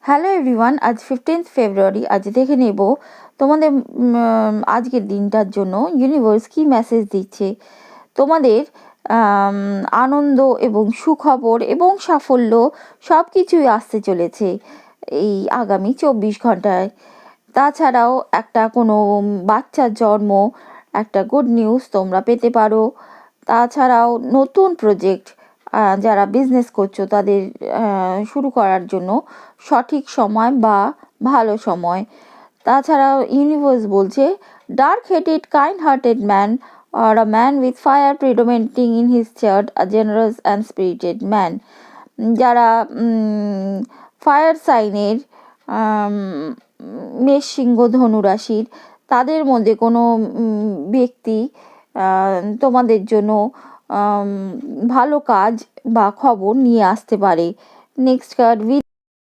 Hello everyone, আজ 15th ফেব্রুয়ারি। আজ দেখে নেব তোমাদের আজকের দিনটার জন্য ইউনিভার্স কী মেসেজ দিচ্ছে। তোমাদের আনন্দ এবং সুখবর এবং সাফল্য সব কিছুই আসতে চলেছে এই আগামী 24 ঘন্টায়। তাছাড়াও একটা কোনো বাচ্চার জন্ম, একটা গুড নিউজ তোমরা পেতে পারো। তাছাড়াও নতুন প্রজেক্ট, যারা বিজনেস করছো তাদের শুরু করার জন্য সঠিক সময় বা ভালো সময়। তাছাড়াও ইউনিভার্স বলছে dark headed kind hearted man or a man with fire predominating in his chart, a generous and spirited man. যারা ফায়ার সাইনের, মেষ, সিংহ, ধনু রাশির, তাদের মধ্যে কোনো ব্যক্তি তোমাদের জন্য ভালো কাজ বা খবর নিয়ে আসতে পারে। Next card